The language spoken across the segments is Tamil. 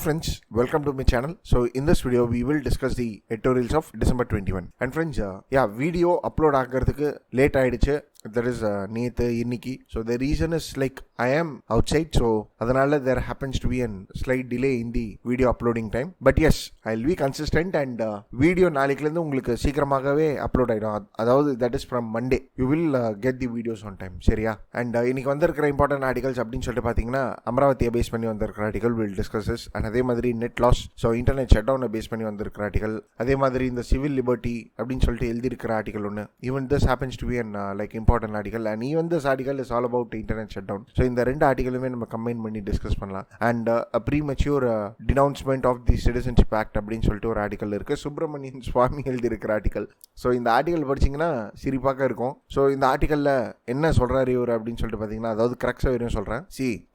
friends, welcome to my channel. So in this video we will discuss the editorials of December 21. And friends, video upload ஆகிறதுக்கு லேட் ஆயிடுச்சு. That is நேத்து இன்னைக்கு. So the reason is like I am outside, so அதனால there happens to be a slight delay in the video uploading time. But yes, I'll be consistent and video நாளைக்குல இருந்து உங்களுக்கு சீக்கிரமாகவே அப்லோட் ஆயிடும். அதாவது that is from Monday. You will get the videos on time. சரியா? And இன்னைக்கு வந்திருக்கிற இம்பார்ட்டன்ட் ஆர்டிகல்ஸ் அப்படின்னு சொல்லிட்டு பாத்தீங்கன்னா அமராவதியை பேஸ் பண்ணி வந்திருக்கிற article will discuss this. And அதே மாதிரி நெட் லாஸ், ஸோ இன்டர்நெட் ஷட்டவுனை பேஸ் பண்ணி வந்திருக்கிற ஆர்டிகல், அதே மாதிரி இந்த சிவில் லிபர்ட்டி அப்படின்னு சொல்லிட்டு எழுதியிருக்கிற ஆர்டிகல் ஒன்று. Even this happens to be an like important article, and even this article is all about internet shutdown. So இந்த ரெண்டு ஆர்டிகலுமே நம்ம கம்பைன் பண்ணி டிஸ்கஸ் பண்ணலாம். And a premature denouncement of the citizenship act அப்படின்னு சொல்லிட்டு ஒரு ஆர்டிகல் இருக்கு. சுப்பிரமணியன் சுவாமி எழுதியிருக்கிற ஆர்டிகல். ஸோ இந்த ஆர்டிகல் படிச்சிங்கன்னா சிரிப்பாக இருக்கும். ஸோ இந்த ஆர்டிக்கலில் என்ன சொல்கிறாரு இவர் அப்படின்னு சொல்லிட்டு பார்த்தீங்கன்னா, அதாவது கரெக்டாக வரையும் சொல்கிறேன்.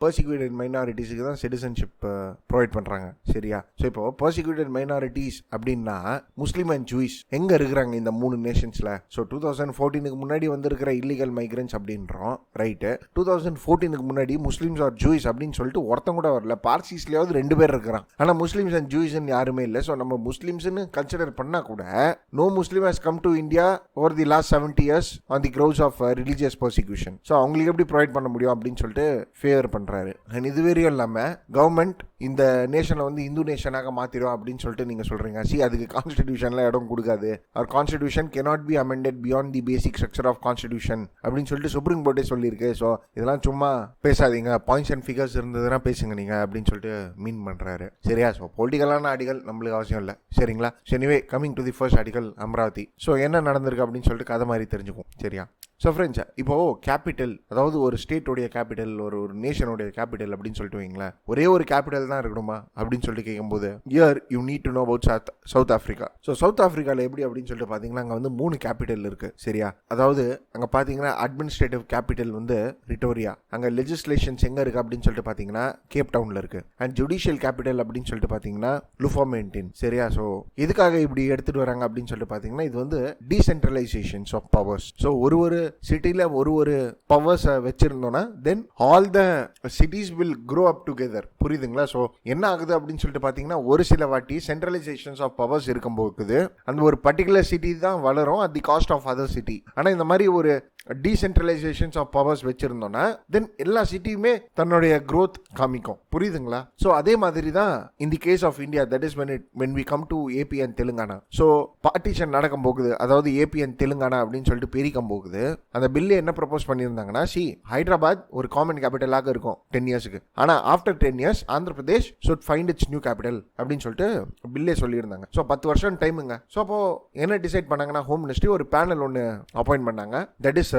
பர்சிக்யூட்டட் மைனாரிட்டிஸுக்கு தான் சிட்டிசன்ஷிப் ப்ரொவைட் பண்ணுறாங்க. சரியா? ஸோ இப்போ பர்சிக்யூட்டட் மைனாரிட்டிஸ் அப்படின்னா முஸ்லீம் அண்ட் ஜூயிஸ் எங்கே இருக்கிறாங்க இந்த மூணு நேஷன்ஸில்? ஸோ 2014 முன்னாடி வந்திருக்கிற இல்லீகல் மைக்ரன்ஸ் அப்படின்றோம், ரைட்டு. 2014 முன்னாடி முஸ்லீம்ஸ் ஆர் ஜூயிஸ் அப்படின்னு சொல்லிட்டு ஒருத்தங்க கூட வரல. பார்சிஸ்லேயாவது 2 பேர் இருக்கிறான், ஆனால் முஸ்லீம்ஸ் அண்ட் ஜூயிஸ்ன்னு யாருமே இல்லை. ஸோ நம்ம முஸ்லீம்ஸ்ன்னு கன்சிடர் பண்ணால் கூட no Muslim has come to India over the last 70 years on the grounds of religious persecution. So அவங்களுக்கு எப்படி ப்ரொவைட் பண்ண முடியும் அப்படின்னு சொல்லிட்டு ஃபேவர் பண்ணுறாரு. அண்ட் இது வரையும் இல்லாமல் கவர்மெண்ட் இந்த நேஷனை வந்து இந்து நேஷனாக மாற்றிடும் அப்படின்னு சொல்லிட்டு நீங்கள் சொல்கிறீங்க. அதுக்கு கான்ஸ்டிடியூஷனில் இடம் கொடுக்காது. அவர் constitution cannot be amended beyond the basic structure of constitution அப்படின்னு சொல்லிட்டு சுப்ரீம் கோர்ட்டே சொல்லியிருக்கு. ஸோ இதெல்லாம் சும்மா பேசாதீங்க, பாயிண்ட்ஸ் அண்ட் ஃபிகர்ஸ் இருந்ததுன்னா பேசுங்க நீங்கள் அப்படின்னு சொல்லிட்டு மீன் பண்ணுறாரு. சரியா? ஸோ பொலிட்டிக்கலான ஆர்டிகல் நம்மளுக்கு அவசியம் இல்லை. சரிங்களா? So anyway coming to the first article, Amaravati. So என்ன நடந்திருக்கு அப்படின்னு சொல்லிட்டு கதை மாதிரி தெரிஞ்சுக்கும். சரியா? ஸோ ஃப்ரெண்ட்ஸ், இப்போது கேபிட்டல், அதாவது ஒரு ஸ்டேட்டோடைய கேபிட்டல், ஒரு நேஷனுடைய கேபிட்டல் அப்படின்னு சொல்லிட்டு வைங்களேன், ஒரே ஒரு கேபிட்டல் தான் இருக்கணுமா அப்படின்னு சொல்லிட்டு கேட்கும்போது, year you need to know about South Africa. So South ஆஃப்ரிக்காவில் எப்படி அப்படின்னு சொல்லிட்டு பார்த்தீங்கன்னா அங்கே வந்து 3 கேபிட்டல் இருக்குது. சரியா? அதாவது அங்கே பார்த்தீங்கன்னா அட்மினிஸ்ட்ரேட்டிவ் கேபிட்டல் வந்து ரிட்டோரியா, அங்கே லெஜிஸ்லேஷன்ஸ் எங்கே இருக்குது அப்படின்னு சொல்லிட்டு பார்த்தீங்கன்னா கேப் டவுனில் இருக்குது. அண்ட் ஜுடிஷியல் கேபிட்டல் அப்படின்னு சொல்லிட்டு பார்த்தீங்கன்னா லுஃபோமென்டின். சரியா? ஸோ எதுக்காக இப்படி எடுத்துகிட்டு வராங்க அப்படின்னு சொல்லிட்டு பார்த்தீங்கன்னா, இது வந்து டீசென்ட்ரலைசேஷன்ஸ் ஆஃப் பவர்ஸ். ஸோ ஒரு சிட்டில ஒரு பவர்ஸை வச்சிருந்தோம்னா then all the cities will grow up together. புரியுதுங்களா? ஸோ என்ன ஆகுது அப்படின்னு சொல்லிட்டு பார்த்தீங்கன்னா, ஒரு சில வாட்டி சென்ட்ரலைசேஷன்ஸ் ஆஃப் பவர்ஸ் இருக்கும்போது அந்த ஒரு பர்டிகுலர் சிட்டி தான் வளரும் at the cost of other city. ஆனால் இந்த மாதிரி ஒரு டீசென்ட்ரலைசேஷன்ஸ் ஆஃப் பவர்ஸ் வச்சிருந்தோம்னா தென் எல்லா சிட்டியுமே தன்னுடைய growth காமிக்கும். புரியுதுங்களா? ஸோ அதே மாதிரி தான் in the case of India, that is when we come to AP and Telangana. So partition நடக்கும் போகுது, அதாவது AP and தெலுங்கானா அப்படின்னு சொல்லிட்டு பிரிக்கும் போகுது. அந்த பில்லை என்ன ப்ரப்போஸ் பண்ணியிருந்தாங்கன்னா, ஹைதராபாத் ஒரு காமன் கேபிட்டலாக இருக்கும் 10 yearsக்கு. ஆனால் after 10 years Andhra Pradesh should find its new capital அப்படின்னு சொல்லிட்டு பில்லே சொல்லியிருந்தாங்க. ஸோ 10 வருஷம் டைமுங்க. ஸோ அப்போ என்ன டிசைட் பண்ணாங்கன்னா, ஹோம் மினிஸ்ட்ரி ஒரு பேனல் ஒன்று அப்பாயிண்ட் பண்ணாங்க. That is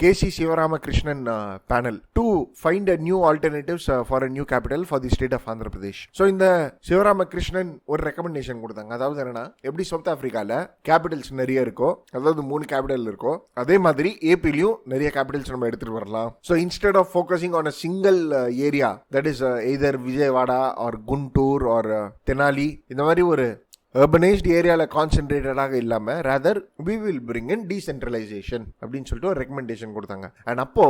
KC Sivaramakrishnan panel to find a new alternatives for a new capital for the state of Andhra Pradesh. So இந்த சிவராமகிருஷ்ணன் ஒரு ரெக்கமெண்டேஷன் கொடுத்தாங்க. அதாவது என்னன்னா, எப்படி சவுத் ஆப்பிரிக்காவில் கேபிட்டல்ஸ் நிறைய இருக்கோ, அதாவது 3 கேபிட்டல் இருக்கோ, அதே மாதிரி ஏபிலையும் நிறைய கேபிட்டல்ஸ் நம்ம எடுத்துட்டு வரலாம். So instead of focusing on a single area, that is either Vijayawada or Guntur or Tenali, இந்த மாதிரி ஒரு urbanized ஏரியாவில் கான்சென்ட்ரேட்டடாக இல்லாமல் rather we will bring in decentralization அப்படின்னு சொல்லிட்டு ஒரு ரெக்கமெண்டேஷன் கொடுத்தாங்க. அண்ட் அப்போ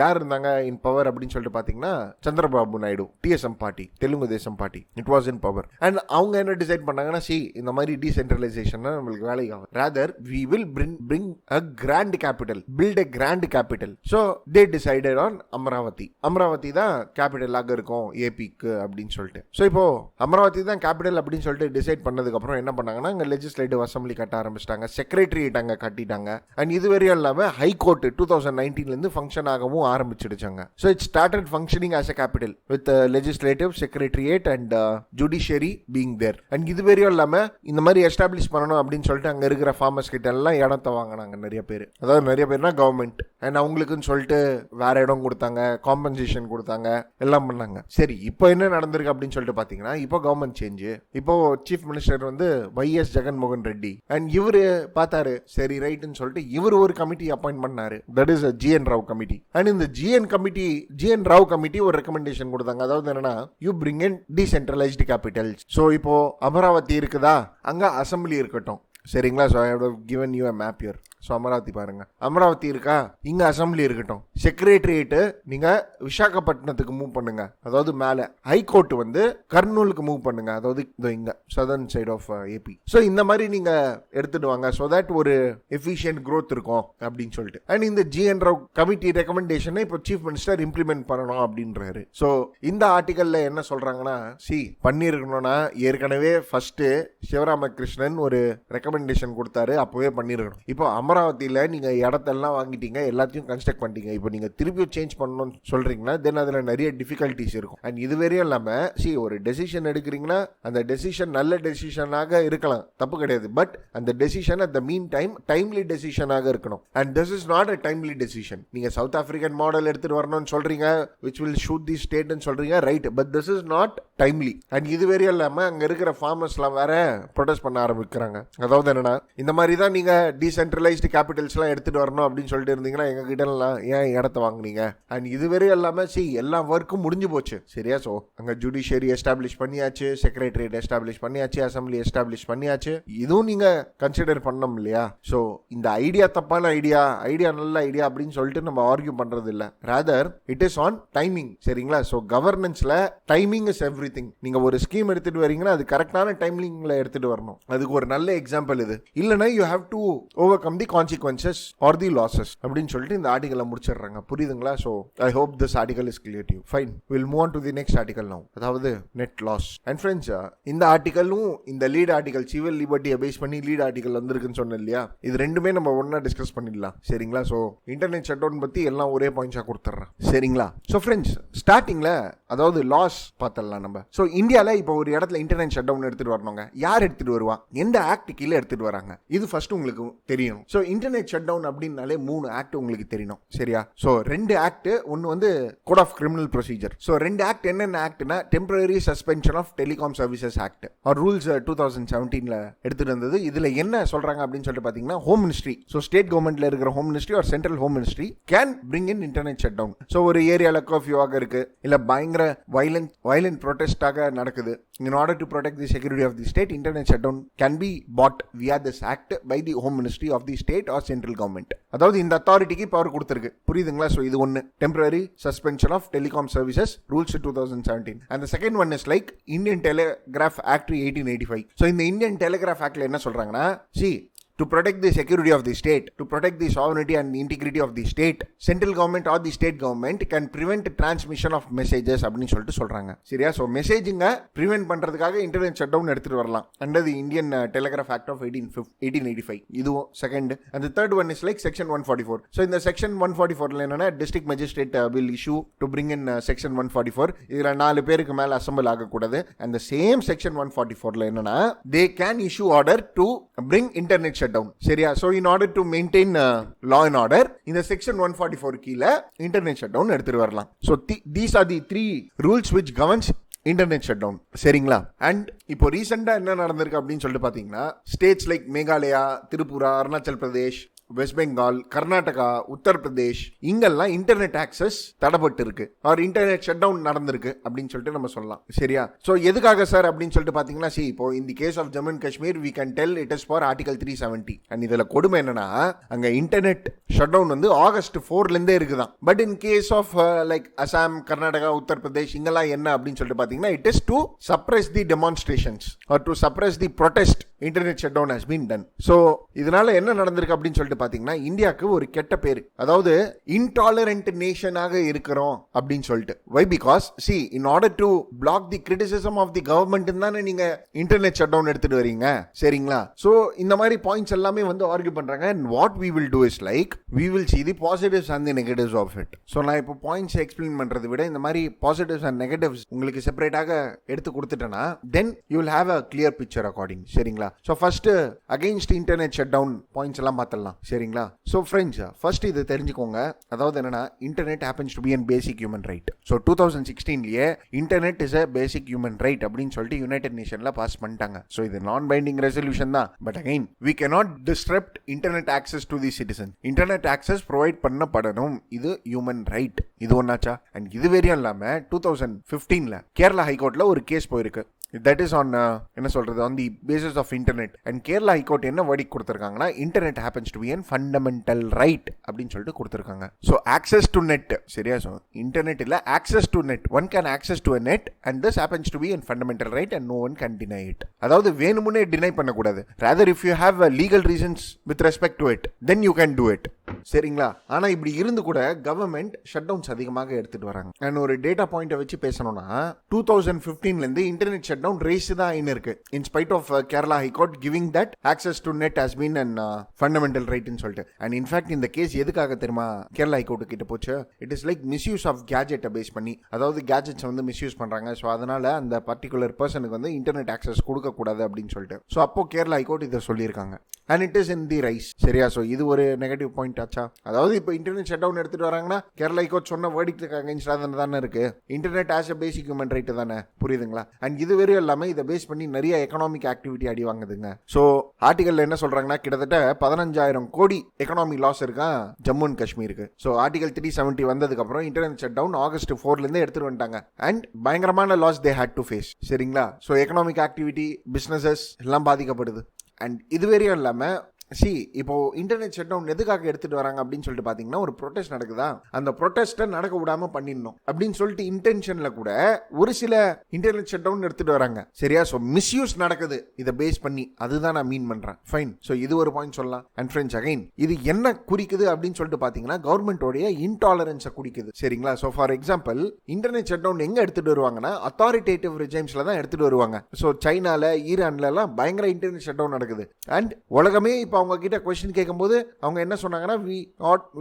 யார் இருந்தாங்க இன் பவர் அப்படின்னு சொல்லிட்டு பார்த்தீங்கன்னா, Chandrababu Naidu, TSM party, Telugu Desam party, it was in power. And அவங்க என்ன டிசைட் பண்ணாங்கன்னா, இந்த மாதிரி டீசென்ட்ரலைசேஷன் நம்மளுக்கு வேலைக்கு ஆகும். rather we will bring a grand capital, build a grand capital. so they decided on Amaravathi. Amaravathi தான் கேபிட்டலாக இருக்கும் ஏபிக்கு அப்படின்னு சொல்லிட்டு. ஸோ இப்போ அமராவதி தான் கேபிட்டல் அப்படின்னு சொல்லிட்டு டிசைட் பண்ணதுக்கு அப்புறம் என்ன பண்ணாங்கன்னா, அங்கே லெஜிஸ்லேட்டிவ் அசம்பிளி கட்ட ஆரம்பிச்சிட்டாங்க, செக்ரட்டரியேட் அங்கே கட்டிட்டாங்க. அண்ட் இதுவரையும் இல்லாமல் ஹைகோர்ட் 2019 ஃபங்க்ஷன் ஆகவும் ஆரம்பிச்சிடுச்சாங்க. So it started functioning as a capital with legislative, secretariat and judiciary being there. And இதுவரையும் இல்லாமல் இந்த மாதிரி எஸ்டாப்ளிஷ் பண்ணணும் அப்படின்னு சொல்லிட்டு அங்கே இருக்கிற ஃபார்மர்ஸ் கிட்ட எல்லாம் இடத்த வாங்கினாங்க நிறைய பேர். அதாவது நிறைய பேர்னா கவர்மெண்ட், அண்ட் அவங்களுக்குன்னு சொல்லிட்டு வேற இடம் கொடுத்தாங்க, காம்பன்சேஷன் கொடுத்தாங்க, எல்லாம் பண்ணாங்க. சரி, இப்போ என்ன நடந்திருக்கு அப்படின்னு சொல்லிட்டு பார்த்தீங்கன்னா, இப்போ கவர்மெண்ட் சேஞ்சு. இப்போ சீஃப் மினிஸ்டர் வந்து YS ஜெகன்மோகன் ரெட்டி. அண்ட் இவரு பார்த்தாரு, சரி ரைட்னு சொல்லிட்டு இவர் ஒரு கமிட்டி அப்பாயிண்ட் பண்ணாரு. That is GN Rao committee. And இந்த GN ராவ் கமிட்டி ஒரு ரெக்கமெண்டேஷன் கொடுத்தாங்க. அதாவது என்னன்னா, you bring in decentralised capitals. So இப்போ அமராவதி இருக்குதா, அங்க அசம்பிளி இருக்கட்டும். சரிங்களா? So I have given you a map here. So Amaravati பாருங்க, அமராவதி இருக்கா, இங்க அசம்பிளி இருக்கட்டும், செக்ரட்டரியேட் நீங்க விசாகப்பட்டினத்துக்கு மூவ் பண்ணுங்க, அதாவது மேல ஹைகோர்ட் வந்து கர்னூலுக்கு மூவ் பண்ணுங்க, அதாவது இங்க southern side of AP. So இந்த மாதிரி நீங்க எடுத்துட்டு வாங்க, ஸோ தட் ஒரு எஃபிஷியன்ட் growth இருக்கும் அப்படின்னு சொல்லிட்டு. அண்ட் இந்த ஜிஎன் ராவ் கமிட்டி ரெக்கமெண்டேஷனை இப்போ சீஃப் மினிஸ்டர் இம்ப்ளிமெண்ட் பண்ணணும் அப்படின்றாரு. ஸோ இந்த ஆர்டிகல்ல என்ன சொல்றாங்கன்னா, பண்ணிருக்கணும்னா ஏற்கனவே ஃபர்ஸ்ட் சிவராமகிருஷ்ணன் ஒரு ரெக்கமெண்டேஷன் கொடுத்தாரு, அப்பவே பண்ணிருக்கணும். இப்போ அமராவதியில நீங்க இடத்தெல்லாம் வாங்கிட்டீங்க, எல்லாத்தையும் கன்ஸ்ட்ரக்ட் பண்ணிட்டீங்க, இப்போ நீங்க திருப்பி சேஞ்ச் பண்ணணும்னு சொல்றீங்கன்னா தென் அதுல நிறைய டிஃபிகல்டிஸ் இருக்கும். அண்ட் இது வரையும் இல்லாம ஒரு டெசிஷன் எடுக்கிறீங்கன்னா அந்த டெசிஷன் நல்ல டெசிஷனாக இருக்கலாம், தப்பு கிடையாது. பட் அந்த decision at the mean timely டெசிஷனாக இருக்கணும். And this is not a timely decision. நீங்க சவுத் ஆப்பிரிக்கன் மாடல் எடுத்துட்டு வரணும்னு சொல்றீங்க, which will shoot the state ன்னு சொல்றீங்க, right, but this is not timely. And இது வரையும் இல்லாம அங்க இருக்கிற ஃபார்மர்ஸ்லாம் வேற ப்ரொடெஸ்ட் பண்ண ஆரம்பிக்கிறாங்க. அதாவது என்னன்னா, இந்த மாதிரி தான் நீங்க டீசென்ட்ரலைஸ்டு கேபிட்டல்ஸ் எல்லாம் எடுத்துட்டு வரணும் அப்படின்னு சொல்லிட்டு இருந்தீங்கன்னா எங்க கிட்ட எல்லாம் ஏன் இடத்த வாங்குனீங்க? அண்ட் இதுவரையும் இல்லாம எல்லா ஒர்க்கும் முடிஞ்சு போச்சு, சரியா? ஸோ அங்க ஜுடிஷியரி எஸ்டாப்ளிஷ் பண்ணியாச்சு, செக்ரட்டரியேட் எஸ்டாப்ளிஷ் பண்ணியாச்சு, அசம்பிளி எஸ்டாப்ளிஷ் பண்ணியாச்சு, இதுவும் நீங்க கன்சிடர் பண்ணணும் இல்லையா? ஸோ இந்த ஐடியா தப்பான ஐடியா நல்ல ஐடியா அப்படின்னு சொல்லிட்டு நம்ம ஆர்கியூ பண்றது இல்ல, rather it is on timing, சரிங்களா? ஸோ கவர்னன்ஸ்ல டைமிங் இஸ் எவ்ரிதிங். நீங்க ஒரு ஸ்கீம் எடுத்துட்டு வரீங்கன்னா அது கரெக்டான டைமிங்ல எடுத்துட்டு வரணும். அதுக்கு ஒரு நல்ல எக்ஸாம்பிள் இது. இல்லைன்னா you have to overcome the consequences or the losses அப்படின்னு சொல்லிட்டு இந்த ஆர்டிகலை முடிச்சிடுறாங்க. புரியுதுங்களா? So I hope this article is clear to you. Fine, will move on to the next article now, அதாவது நெட் லாஸ். அண்ட் ஃப்ரெண்ட்ஸ், இந்த ஆர்டிகலும் இந்த லீட் ஆர்டிகல் சிவில் லிபர்ட்டியை பேஸ் பண்ணி லீட் ஆர்டிகல் வந்திருக்குன்னு சொன்னேன் இல்லையா, இது ரெண்டுமே நம்ம ஒன்னா டிஸ்கஸ் பண்ணிடலாம், சரிங்களா? ஸோ இன்டர்நெட் ஷட் டவுன் பத்தி எல்லாம் ஒரே பாயிண்ட்ஸா கொடுத்துட்றேன், சரிங்களா? ஸோ ஃப்ரெண்ட்ஸ், ஸ்டார்டிங்ல அதாவது லாஸ் பார்த்தலாம் நம்ம. ஸோ இந்தியாவில் இப்போ ஒரு இடத்துல இன்டர்நெட் ஷட் டவுன் எடுத்துட்டு வரணுங்க, யார் எடுத்துட்டு வருவா, எந்த ஆக்ட் கீழே எடுத்துட்டு வராங்க, இது ஃபர்ஸ்ட் உங்களுக்கு தெரியணும். ஸோ இன்டர்நெட் ஷட் டவுன் அப்படின்னாலே 3 ஆக்ட் உங்களுக்கு தெரியணும், சரியா? ஸோ 2 ஆக்ட், ஒன்று வந்து code of criminal procedure. So 2 act என்னென்ன ஆக்ட்னா, temporary suspension of telecom services act or rules 2017 எடுத்துட்டு வந்தது. இதுல என்ன சொல்றாங்க அப்படின்னு சொல்லிட்டு பாத்தீங்கன்னா, ஹோம் மினிஸ்ட்ரி, ஸோ ஸ்டேட் கவர்மெண்ட்ல இருக்கிற home ministry or central home ministry can bring in internet shut down. So ஒரு ஏரியால கர்ஃபியூவாக இருக்கு, இல்ல பயங்கர வயலண்ட் ப்ரொடெஸ்டாக நடக்குது, in order to protect the security of the state, internet shutdown can be bought via this act by the home ministry of the state or central government. அதாவது இந்த அத்தாரிட்டிக்கு பவர் கொடுத்திருக்கு, புரியுதுங்களா? சோ இது ஒன்னு, temporary suspension of telecom services rules 2017. and the second one is like Indian Telegraph Act 1885. so இந்த Indian Telegraph Actல என்ன சொல்றாங்கன்னா, to protect the security of the state, to protect the sovereignty and the integrity of the state, central government or the state government can prevent transmission of messages அப்படின்னு சொல்லிட்டு சொல்றாங்க, சரியா? ஸோ மெசேஜிங்க ப்ரிவென்ட் பண்றதுக்காக இன்டர்நெட் ஷட் டவுன் எடுத்துட்டு வரலாம் under the Indian telegraph act of 1885. இதுவும் second. And third one is like section 144. So இந்த செக்ஷன் 144ல என்னன்னா, district magistrate will issue to bring in section 144. இதுல 4 பேருக்கு மேல அசம்பிள் ஆகக்கூடாது. அந்த சேம் செக்ஷன் 144ல என்னன்னா, they can issue order to bring internet shutdown, சரியா? so in order to maintain law and order, இந்த section 144 கீழ internet shutdown எடுத்துட்டு வரலாம். so these are the 3 rules which governs internet shut down, சரிங்களா? அண்ட் இப்போ ரீசெண்டா என்ன நடந்திருக்கு அப்படின்னு சொல்லிட்டு பாத்தீங்கன்னா, ஸ்டேட்ஸ் லைக் மேகாலயா, திரிபுரா, அருணாச்சல் பிரதேஷ், வெஸ்ட் பெங்கால், கர்நாடகா, உத்தரப்பிரதேஷ், இங்கெல்லாம் இன்டர்நெட் ஆக்சஸ் தடப்பட்டு இருக்கு ஆர் இன்டர்நெட் ஷட் டவுன் நடந்திருக்கு அப்படின்னு சொல்லிட்டு நம்ம சொல்லலாம், சரியா? சோ எதுக்காக சார் அப்படின்னு சொல்லிட்டு பாத்தீங்கன்னா, இப்போ இந்த case of Jammu and Kashmir we can tell it is for article 370. அண்ட் இதுல கொடுமை என்னன்னா, அங்க இன்டர்நெட் ஷட் டவுன் வந்து ஆகஸ்ட் 4ல இருந்தே இருக்குதான். But in case of like Assam, Karnataka, Uttar Pradesh, இங்கெல்லாம் என்ன அப்படின்னு சொல்லிட்டு பாத்தீங்கன்னா, it is to suppress the demonstrations or to suppress the protest. Internet shut down has been done. so இதனால என்ன நடந்திருக்கு அப்படின்னு சொல்லிட்டு பாத்தீங்கன்னா, இந்தியாவுக்கு ஒரு கெட்ட பேரு, அதாவது இன்டாலரண்ட் நேஷனாக இருக்கிறோம் அப்படின்னு சொல்லிட்டு. Why? Because in order to block the criticism of the government தானே நீங்க இன்டர்நெட் ஷட் டவுன் எடுத்துட்டு வரீங்க, சரிங்களா? சோ இந்த மாதிரி பாயிண்ட்ஸ் எல்லாமே வந்து ஆர்கியூ பண்றாங்க. and what we will do is like we will see the positives and the negatives of it. so நான் இப்போ பாயிண்ட்ஸ் எக்ஸ்பிளைன் பண்றதை விட இந்த மாதிரி பாசிட்டிவ்ஸ் அண்ட் நெகட்டிவ்ஸ் உங்களுக்கு செப்பரேட்டாக எடுத்து கொடுத்துட்டேன்னா, then you will have a clear picture according, சரிங்களா? so first against internet shutdown points எல்லாம் பார்த்தலாம், சரிங்களா? சோ ஃப்ரெண்ட்ஸ், ஃபர்ஸ்ட் இது தெரிஞ்சுக்கோங்க, அதாவது என்னன்னா, internet happens to be an basic human right. So 2016லயே internet is a basic human right அப்படின்னு சொல்லிட்டு யுனைடெட் நேஷன்ல பாஸ் பண்ணிட்டாங்க. ஸோ இது நான் பைண்டிங் ரெசல்யூஷன் தான். But again we cannot disturbed internet access to the citizen. Internet access provide பண்ணப்படணும், இது ஹியூமன் ரைட். இது ஒன்னாச்சா? அண்ட் இது வரையும் இல்லாம 2015ல கேரளா ஹைகோர்ட்ல ஒரு கேஸ் போயிருக்கு. தட் இஸ் ஆன் என்ன சொல்றது on the basis of internet. And Kerala high court என்ன வேர்டிக் கொடுத்திருக்காங்கன்னா internet happens to be an fundamental right அப்படின்னு சொல்லிட்டு கொடுத்திருக்காங்க. ஸோ ஆக்சஸ் டு நெட், சரியா? ஸோ இன்டர்நெட் இல்ல, access to net, one can access to a net and this happens to be an fundamental right and no one can deny it. அதாவது வேணுமுன்னே டினை பண்ணக்கூடாது. rather if you have legal reasons with respect to it then you can do it. சரிங்களா? ஆனா இப்படி இருந்து கூட கவர்மெண்ட் ஷட் டவுன்ஸ் அதிகமாக எடுத்துட்டு வராங்க. அண்ட் ஒரு டேட்டா பாயிண்ட்டை வச்சு பேசணும்னா 2015ல இருந்து இன்டர்நெட் ஷட் டவுன் ரேஸ் தான் ஆயின்னு இருக்கு. In spite of Kerala high court giving that access to net has been and fundamental ரைட்னு சொல்லிட்டு. அண்ட் இன்ஃபேக்ட் இந்த கேஸ் எதுக்காக தெரியுமா கேரளா ஹைகோர்ட் கிட்ட போச்சு? It is like misuse of கேஜெட்டை பேஸ் பண்ணி, அதாவது கேஜெட்ஸ் வந்து மிஸ்யூஸ் பண்றாங்க. ஸோ அதனால அந்த பர்டிகுலர் பர்சனுக்கு வந்து இன்டர்நெட் ஆக்சஸ் கொடுக்க கூடாது அப்படின்னு சொல்லிட்டு. ஸோ அப்போ கேரளா ஹைகோர்ட் இதை சொல்லியிருக்காங்க. And it is in the rice, சரியா? ஸோ இது ஒரு நெகட்டிவ் பாயிண்ட் ஆச்சா? அதாவது இப்போ இன்டர்நெட் ஷட் டவுன் எடுத்துட்டு வராங்கன்னா கேரளா ஹைகோர்ட் சொன்ன வேர்டிக்டுக்கு அகைன்ஸ்டாக தானே இருக்கு. Internet as a basic human right தானே, புரியுதுங்களா? அண்ட் இது வெறும் இல்லாமல் இதை பேஸ் பண்ணி நிறைய எக்கனாமிக் ஆக்டிவிட்டி அடி வாங்குதுங்க. ஸோ ஆர்டிகல் என்ன சொல்றாங்கன்னா கிட்டத்தட்ட 15,000 கோடி எக்கனாமிக் லாஸ் இருக்கா ஜம்மு அண்ட் காஷ்மீருக்கு. ஸோ ஆர்டிகல் 370 வந்ததுக்கு அப்புறம் இன்டர்நெட் ஷட் டவுன் August 4ல எடுத்துட்டு வந்துட்டாங்க. அண்ட் பயங்கரமான loss they had to face, சரிங்களா? ஸோ எக்கனாமிக் ஆக்டிவிட்டி, பிசினஸஸ் எல்லாம் பாதிக்கப்படுது. அண்ட் இது வரையும் இல்லாமல் இப்போ இன்டர்நெட் ஷட் டவுன் எதுக்காக எடுத்துட்டு வராங்க அப்படின்னு சொல்லிட்டு பாத்தீங்கன்னா ஒரு ப்ரொடெஸ்ட் நடக்குதா, அந்த ப்ரொடெஸ்ட்டை நடக்க விடாம பண்ணிடணும் அப்படின்னு சொல்லிட்டு இன்டென்ஷன்ல கூட ஒரு சில இன்டர்நெட் ஷட் டவுன் எடுத்துட்டு வராங்க, சரியா? ஸோ மிஸ்யூஸ் நடக்குது இதை பேஸ் பண்ணி, அதுதான் நான் மீன் பண்றேன். ஃபைன். ஸோ இது ஒரு பாயிண்ட் சொல்லலாம். அண்ட் ஃப்ரெண்ட்ஸ் அகைன் இது என்ன குறிக்குது அப்படின்னு சொல்லிட்டு பாத்தீங்கன்னா கவர்மெண்டோடைய இன்டாலரன்ஸை குறிக்குது, சரிங்களா? So for example internet shut down எங்க எடுத்துட்டு வருவாங்கன்னா அத்தாரிட்டேட்டிவ் ரெஜிம்ஸ்ல தான் எடுத்துட்டு வருவாங்க. ஸோ சைனால, ஈரான்ல எல்லாம் பயங்கர இன்டர்நெட் ஷட் டவுன் நடக்குது. அண்ட் உலகமே இப்போ அவங்க கிட்ட கொஸ்டின் கேட்கும்போது அவங்க என்ன சொன்னாங்கன்னா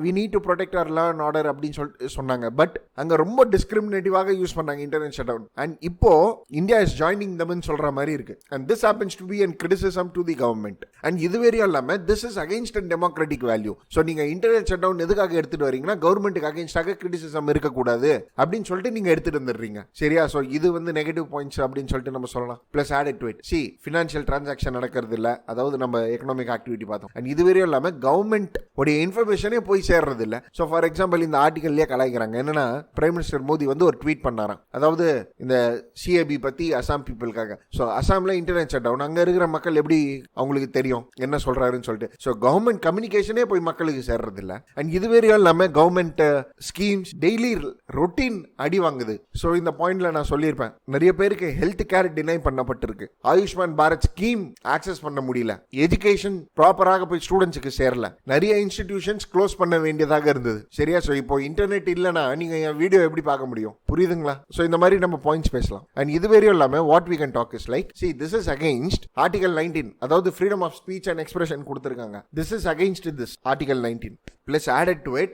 we need to protect our law and order அப்படின்னு சொல்லிட்டு சொன்னாங்க. பட் அங்க ரொம்ப டிஸ்கிரிமினேட்டிவாக யூஸ் பண்ணாங்க இன்டர்நெட் ஷட் டவுன். அண்ட் இப்போ இந்தியா இஸ் ஜாயினிங் தம்னு சொல்ற மாதிரி இருக்கு. And this happens to be an criticism to the government. And இது வரையும் இல்லாம this is against a democratic value. So நீங்க இன்டர்நெட் ஷட் டவுன் எதுக்காக எடுத்துட்டு வரீங்கன்னா கவர்மெண்ட்டுக்கு அகைன்ஸ்டாக கிரிட்டிசிசம் இருக்கக்கூடாது அப்படின்னு சொல்லிட்டு நீங்க எடுத்துட்டு வந்துடுறீங்க, சரியா? ஸோ இது வந்து நெகட்டிவ் பாயிண்ட்ஸ் அப்படின்னு சொல்லிட்டு நம்ம சொல்லலாம். Plus added to it financial transaction நடக்கிறது இல்ல, அதாவது நம்ம எக்கனாமிக் ஆக்டிவிட்டி பார்த்தோம். அண்ட் இது வரையும் இல்லாம கவர்மெண்ட் உடைய இன்ஃபர்மேஷனே போய் சேர்றது இல்ல. சோ ஃபார் எக்ஸாம்பிள் இந்த ஆர்டிகல்லே கலாய்க்கிறாங்க. என்னன்னா பிரைம் மினிஸ்டர் மோடி வந்து ஒரு ட்வீட் பண்ணாராம், அதாவது இந்த சிஏபி பத்தி அசாம் பீப்புளுக்காக. சோ அசாம்ல இன்டர்நெட் ஷட் டவுன், அங்க இருக்கிற மக்கள் எப்படி அவங்களுக்கு தெரியும் என்ன சொல்றாருன்னு சொல்லிட்டு. சோ கவர்மெண்ட் கம்யூனிகேஷனே போய் மக்களுக்கு சேர்றது இல்ல. அண்ட் இது வரையும் இல்லாம கவர்மெண்ட் ஸ்கீம்ஸ் டெய்லி ரொட்டீன் அடி வாங்குது. சோ இந்த பாயிண்ட்ல நான் சொல்லியிருப்பேன், நிறைய பேருக்கு ஹெல்த் கேர் டினை பண்ணப்பட்டிருக்கு, ஆயுஷ்மான் பாரத் ஸ்கீம் ஆக்சஸ் பண்ண முடியல, எஜுகேஷன் ப்ராப்பராக போய் ஸ்டூடெண்ட்ஸ்க்கு சேரல, நிறைய இன்ஸ்டிடியூஷன்ஸ் க்ளோஸ் பண்ண வேண்டியதாக இருந்தது, சரியா? சோ இப்போ இன்டர்நெட் இல்லனா நீங்க என் வீடியோ எப்படி பார்க்க முடியும், புரியுதுங்களா? சோ இந்த மாதிரி நம்ம பாயிண்ட்ஸ் பேசலாம். அண்ட் இது வரையும் இல்லாம what we can talk is like this is against article 19, அதாவது freedom of speech and expression கொடுத்திருக்காங்க. this is against this article 19 plus added to it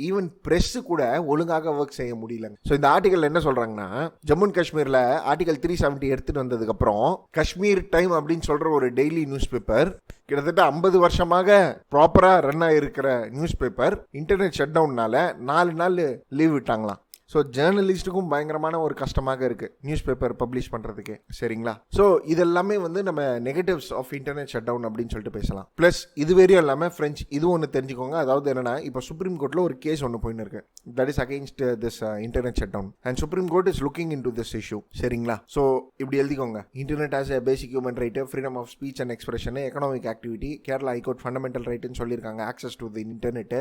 even press கூட ஒழுங்காக வர்க் செய்ய முடியல. சோ இந்த ஆர்டிகல் என்ன சொல்றாங்கன்னா ஜம்மு அண்ட் காஷ்மீர்ல ஆர்டிகல் 370 எடுத்துட்டு வந்ததுக்கு அப்புறம் காஷ்மீர் டைம் அப்படின்னு சொல்ற ஒரு டெய்லி நியூஸ் பேப்பர் கிட்டத்தட்ட 50 வருஷமாக ப்ராப்பரா ரன் ஆயிருக்கிற நியூஸ் பேப்பர் இன்டர்நெட் ஷட் டவுன்னால 4 நாள் லீவ் விட்டாங்களாம். ஸோ ஜேர்னலிஸ்ட்டுக்கும் பயங்கரமான ஒரு கஷ்டமாக இருக்கு நியூஸ் பேப்பர் பப்ளிஷ் பண்றதுக்கு, சரிங்களா? ஸோ இதெல்லாமே வந்து நம்ம negatives of internet shut down அப்படின்னு சொல்லிட்டு பேசலாம். பிளஸ் இது வரையும் இல்லாமல் ஃப்ரெண்ட்ஸ் இது ஒன்று தெரிஞ்சுக்கோங்க, அதாவது என்னன்னா இப்போ சுப்ரீம் கோர்ட்ல ஒரு கேஸ் ஒன்று போயின்னு இருக்கு, that is against this internet shut down and supreme court is looking in to this issue, சரிங்களா? ஸோ இப்படி எழுதிக்கோங்க, internet as a basic human right, freedom of speech and expression, economic activity, Kerala high court fundamental ரைட்னு சொல்லியிருக்காங்க, access to the internet,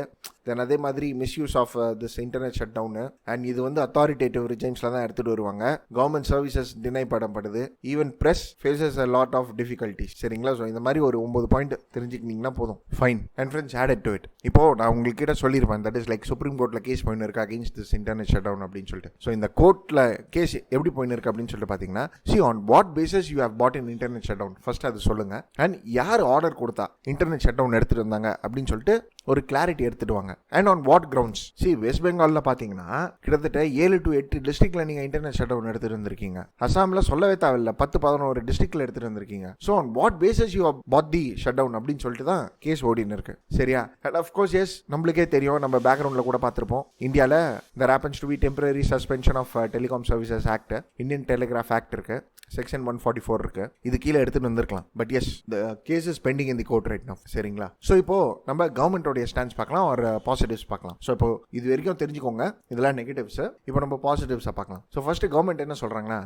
then அதே மாதிரி misuse of this internet shut down. And இது வந்து அத்தாரிட்டேட்டிவ் ரெஜிம்ஸ்ல தான் எடுத்துட்டு வருவாங்க, கவர்மெண்ட் சர்வீசஸ் டினை பண்ணப்படுது, even press faces a lot of difficulties, சரிங்களா? ஸோ இந்த மாதிரி ஒரு 9 பாயிண்ட் தெரிஞ்சுக்கிட்டீங்கன்னா போதும். Fine. And friends added to it. இப்போ நான் உங்களுக்கு கிட்ட சொல்லியிருப்பேன், தட் இஸ் லைக் சுப்ரீம் கோர்ட்ல கேஸ் போயின்னு இருக்கு against this internet shut down அப்படின்னு சொல்லிட்டு. ஸோ இந்த கோர்ட்ல கேஸ் எப்படி போயின்னு இருக்கு அப்படின்னு சொல்லிட்டு பாத்தீங்கன்னா on what basis you have bought an internet shutdown, first அது சொல்லுங்க. அண்ட் யார் ஆர்டர் கொடுத்தா இன்டர்நெட் ஷட் டவுன் எடுத்துட்டு வந்தாங்க அப்படின்னு சொல்லிட்டு ஒரு கிளாரிட்டி எடுத்துட்டு வாங்க. And on what grounds. West பெங்கால்ல பாத்தீங்கன்னா கிட்டத்தட்ட 7 to 8 டிஸ்ட்ரிக்ட்ல நீங்க இன்டர்நெட் ஷட் டவுன் எடுத்துட்டு வந்திருக்கீங்க. அசாம்ல சொல்லவே தேவையில்ல, 10-11 டிஸ்ட்ரிக்ட்ல எடுத்துட்டு வந்திருக்கீங்க. So on what basis you put the shut down அப்படின்னு சொல்லிட்டு தான் கேஸ் ஓடின்னு இருக்கு, சரியா? அண்ட் ஆஃப் கோர்ஸ் எஸ், நம்மளுக்கே தெரியும், நம்ம பேக்ரவுண்ட்ல கூட பார்த்திருப்போம், இந்தியால there happens to be temporary suspension of telecom services act, Indian telegraph act இருக்கு. செக்ஷன் 144 இருக்கு, இது கீழே எடுத்துட்டு வந்திருக்கலாம். But yes, the case is pending in the court right now. சரிங்களா? ஸோ இப்போ நம்ம கவர்மெண்டோடைய ஸ்டாண்ட்ஸ் பார்க்கலாம், ஒரு பாசிட்டிவ்ஸ் பார்க்கலாம். ஸோ இப்போ இது வரைக்கும் தெரிஞ்சுக்கோங்க, இதெல்லாம் நெகட்டிவ்ஸ். இப்போ நம்ம பாசிட்டிவ்ஸை பார்க்கலாம். ஸோ ஃபர்ஸ்ட் கவர்மெண்ட் என்ன சொல்றாங்கன்னா,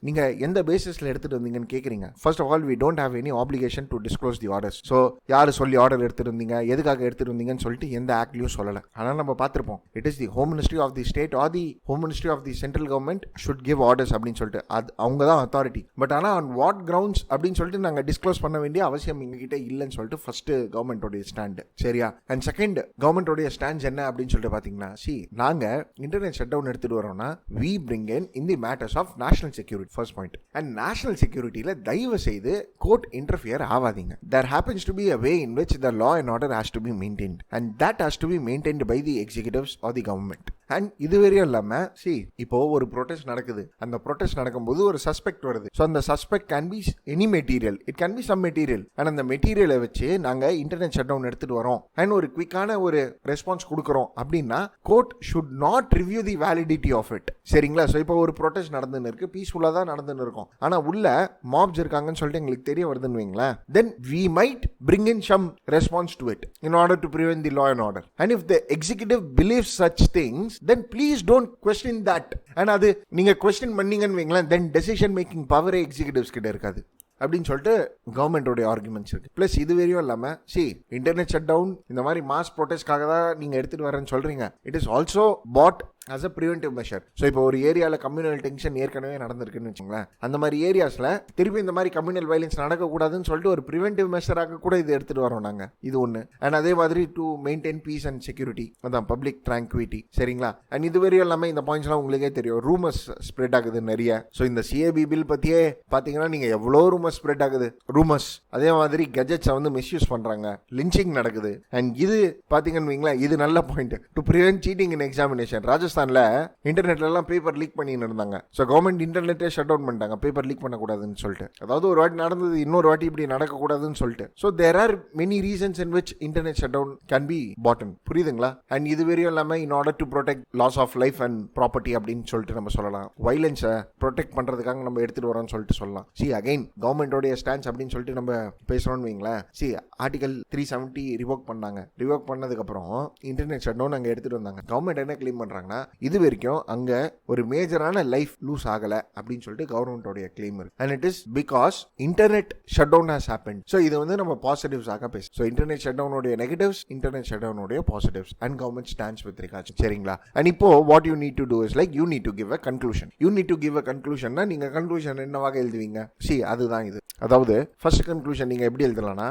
நீங்க எந்த பேசிஸ்ல எடுத்துட்டு வந்தீங்கன்னு கேட்குறீங்க. First of all, we don't have any application to disclose the orders. So யாரு சொல்லி ஆர்டர் எடுத்துட்டு இருந்தீங்க, எதுக்காக எடுத்துட்டு இருந்தீங்கன்னு சொல்லிட்டு எந்த ஆக்ட்லையும் சொல்லலை. ஆனால் நம்ம பார்த்துருப்போம், it is the home ministry of the state or the home ministry of the central government should give orders அப்படின்னு சொல்லிட்டு. அது அவங்க தான் அத்தாரிட்டி. பட் ஆனால் ஆன் வாட் கிரவுண்ட்ஸ் அப்படின்னு சொல்லிட்டு நாங்கள் டிஸ்க்ளோஸ் பண்ண வேண்டிய அவசியம் எங்ககிட்ட இல்லைன்னு சொல்லிட்டு ஃபர்ஸ்ட் கவர்மெண்டோடைய ஸ்டாண்ட். சரியா? அண்ட் செகண்ட், கவர்மெண்டோடைய ஸ்டாண்ட்ஸ் என்ன அப்படின்னு சொல்லிட்டு பார்த்தீங்கன்னா, நாங்க இன்டர்நெட் ஷட் டவுன் எடுத்துட்டு வரோம்னா we bring in the matters of national security. First point. And national security ல தயவு செய்து court interfere ஆவாதீங்க. There happens to be a way in which the law and order has to be maintained, and that has to be maintained by the executives or the government. And இது வரையும் இல்லாம இப்போ ஒரு ப்ரொடெஸ்ட் நடக்குது. அந்த ப்ரொடெஸ்ட் நடக்கும்போது ஒரு சஸ்பெக்ட் வருது. ஸோ அந்த suspect can be any material, it can be some material. And அந்த மெட்டீரியலை வச்சு நாங்க இன்டர்நெட் ஷட் டவுன் எடுத்துட்டு வரோம் அண்ட் ஒரு குவிக்கான ஒரு ரெஸ்பான்ஸ் கொடுக்குறோம் அப்படின்னா court should not review the validity of it. சரிங்களா? ஸோ இப்போ ஒரு ப்ரொடெஸ்ட் நடந்துன்னு இருக்கு, பீஸ்ஃபுல்லாக தான் நடந்துன்னு இருக்கும். ஆனால் உள்ள மாப்ஸ் இருக்காங்கன்னு சொல்லிட்டு எங்களுக்கு தெரிய வருதுன்னு வைங்களேன், then we might bring in some response to it in order to prevent the law and order. And if the executive believes such things, then please don't question that. and அது நீங்க question பண்ணீங்கன்னு வைங்களேன், then decision making power executives கிட்ட இருக்காது அப்படின்னு சொல்லிட்டு கவர்மெண்டோட ஆர்குமெண்ட்ஸ் இருக்கு. பிளஸ் இது வரையும் இல்லாம இன்டர்நெட் ஷட் டவுன் இந்த மாதிரி மாஸ் ப்ரொடெஸ்ட்காக தான் நீங்க எடுத்துட்டு வரேன்னு சொல்றீங்க. It is also put as a preventive measure. So இப்போ ஒரு ஏரியாவில் கம்யூனல் டென்ஷன் ஏற்கனவே நடந்திருக்குன்னு வச்சுங்களேன், அந்த மாதிரி ஏரியாஸில் திருப்பி இந்த மாதிரி கம்யூனல் வயலன்ஸ் நடக்கக்கூடாதுன்னு சொல்லிட்டு ஒரு ப்ரிவென்டிவ் மெஷராக கூட இது எடுத்துகிட்டு வரோம் நாங்கள். இது ஒன்று. அண்ட் அதே மாதிரி to maintain peace and security, அதான் பப்ளிக் ட்ராங்குவிட்டி. சரிங்களா? அண்ட் இது வரையும் இல்லாமல் இந்த பாயிண்ட்ஸ்லாம் உங்களுக்கே தெரியும், ரூமர்ஸ் ஸ்ப்ரெட் ஆகுது நிறைய. ஸோ இந்த சிஏபி பில் பற்றியே பார்த்தீங்கன்னா நீங்கள் எவ்வளோ ரூமர்ஸ் ஸ்ப்ரெட் ஆகுது, ரூமர்ஸ். அதே மாதிரி கெஜெட்ஸை வந்து மிஸ்யூஸ் பண்ணுறாங்க, லிஞ்சிங் நடக்குது. அண்ட் இது பார்த்தீங்கன்னு வைங்களேன், இது நல்ல point. To prevent cheating in examination. இன்டர்நெட்ல எல்லாம் பேப்பர் லீக் பண்ணிட்டு இருந்தாங்க. சோ கவர்மெண்ட் இன்டர்நெட்டே ஷட் டவுன் பண்ணிட்டாங்க, பேப்பர் லீக் பண்ணக்கூடாதுன்னு சொல்லிட்டு. அதாவது ஒரு வாட்டி நடந்தது இன்னொரு வாட்டி இப்படி நடக்கக்கூடாதுன்னு சொல்லிட்டு. So there are many reasons in which internet shut down can be put. புரியுதுங்களா? அண்ட் இது வரையும் இல்லாம in order to protect loss of life and property அப்படின்னு சொல்லிட்டு நம்ம சொல்லலாம். வயலன்ஸை ப்ரொடெக்ட் பண்றதுக்காக நம்ம எடுத்துட்டு வரோம்னு சொல்லிட்டு சொல்லலாம். அகைன் கவர்மெண்டோடைய ஸ்டாண்ட்ஸ் அப்படின்னு சொல்லிட்டு நம்ம பேசுறோம்னு வைங்களேன். ஆர்டிகல் 370 ரிவோக் பண்ணாங்க. ரிவோக் பண்ணதுக்கு அப்புறம் இன்டர்நெட் ஷட் டவுன் அங்க எடுத்துட்டு வந்தாங்க. கவர்மெண்ட் என்ன கிளைம் பண்றாங்கன்னா, இது வரைக்கும் அங்க ஒரு மேஜரான லைஃப் லூஸ் ஆகல அப்படின்னு சொல்லிட்டு கவர்மெண்டோட கிளைம் இருக்கு. and it is because internet shutdown has happened. so இது வந்து நம்ம பாசிட்டிவ்ஸ் ஆக பேச. so internet shutdown உடைய நெகட்டிவ்ஸ், internet shutdown உடைய positives and government stands with regards. சரிங்களா? and இப்போ what you need to do is like you need to give a conclusion. you need to give a conclusion. நீங்க கன்க்ளூஷன் என்னவாக எழுதுவீங்க? அதுதான் இது. அதாவது ஃபர்ஸ்ட் கன்க்ளூஷன் நீங்க எப்படி எழுதலாம்னா,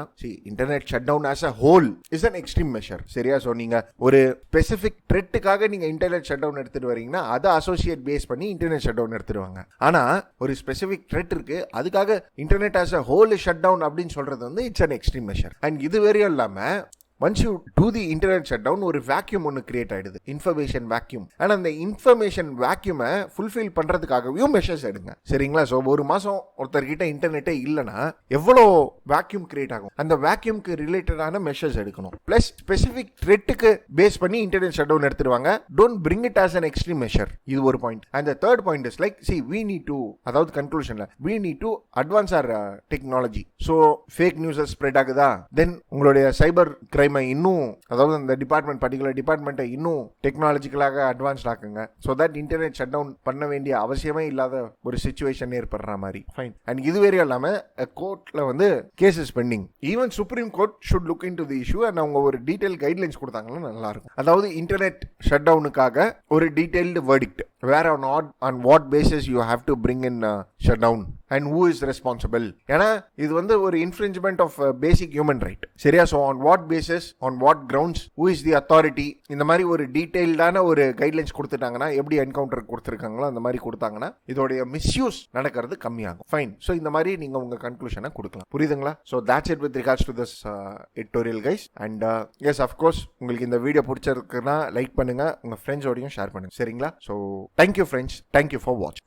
internet shutdown as a whole is an extreme measure. சரியா? சோ நீங்க ஒரு ஸ்பெசிபிக் த்ரெட்டுக்காக நீங்க இன்டர்நெட் ஷட்டவுன் எடுத்துட்டு வரீங்கன்னா அதை அசோசியேட் பேஸ் பண்ணி இன்டர்நெட் ஷட்டவுன் எடுத்துருவாங்க. ஆனா ஒரு ஸ்பெசிபிக் த்ரெட் இருக்கு, அதுக்காக internet as a whole shutdown அப்படின்னு சொல்றது வந்து it's an extreme measure. and இது வரையும் இல்லாம once you do the internet shutdown, ஒரு vacuum ஒன்று கிரியேட் ஆயிடுது, இன்ஃபர்மேஷன் வேக்யூம். அண்ட் அந்த இன்ஃபர்மேஷன் வேக்யூமை ஃபுல்ஃபில் பண்றதுக்காகவும் மெஷர்ஸ் எடுங்க. சரிங்களா? ஸோ ஒரு மாசம் ஒருத்தர்கிட்ட இன்டர்நெட்டே இல்லைன்னா எவ்வளோ வேக்யூம் கிரியேட் ஆகும், அந்த வேக்யூம்க்கு ரிலேட்டடான மெஷர்ஸ் எடுக்கணும். பிளஸ் ஸ்பெசிபிக் த்ரெட்டுக்கு பேஸ் பண்ணி இன்டர்நெட் ஷட் டவுன் எடுத்துருவாங்க. Don't bring it as an extreme measure. இது ஒரு point. And third point is like we need to, அதாவது கன்க்ளூஷன்ல we need to advance our technology. So fake newses spread ஆகுதா, தென் உங்களுடைய சைபர் கிரைம் இன்னும், அதாவது அந்த டிபார்ட்மெண்ட் பர்டிகுலர் டிபார்ட்மெண்ட்டை இன்னும் டெக்னாலஜிக்கலாக அட்வான்ஸ் ஆக்குங்க. So that internet shut down பண்ண வேண்டிய அவசியமே இல்லாத ஒரு சிச்சுவேஷன் ஏற்படுற மாதிரி. ஃபைன். அண்ட் இதுவரை இல்லாம கோர்ட்ல வந்து cases bending. Even supreme court should look in to the issue. And அவங்க ஒரு டீடைல் கைட்லைன்ஸ் கொடுத்தாங்கன்னா நல்லா இருக்கும். அதாவது இன்டர்நெட் ஷட் டவுனுக்காக ஒரு detailed verdict, where on what basis you have to bring in shutdown and who is responsible. ஏன்னா இது வந்து ஒரு infringement of basic human right. சரியா? So on what basis, on what grounds, who is the authority, இந்த மாதிரி ஒரு டீடைல்டான ஒரு கைட்லைன்ஸ் கொடுத்துட்டாங்கன்னா, எப்படி என்கவுண்டர் கொடுத்துருக்காங்களோ அந்த மாதிரி கொடுத்தாங்கன்னா இதோடைய மிஸ்யூஸ் நடக்கிறது கம்மியாகும். ஃபைன். ஸோ இந்த மாதிரி நீங்க உங்க கன்க்ளூஷனை கொடுக்கலாம். புரியுதுங்களா? So that's it with regards to this editorial guys. and yes, of course, உங்களுக்கு இந்த வீடியோ பிடிச்சிருக்குன்னா லைக் பண்ணுங்க, உங்க ஃப்ரெண்ட்ஸோடையும் ஷேர் பண்ணுங்க. சரிங்களா? So thank you friends, thank you for watching.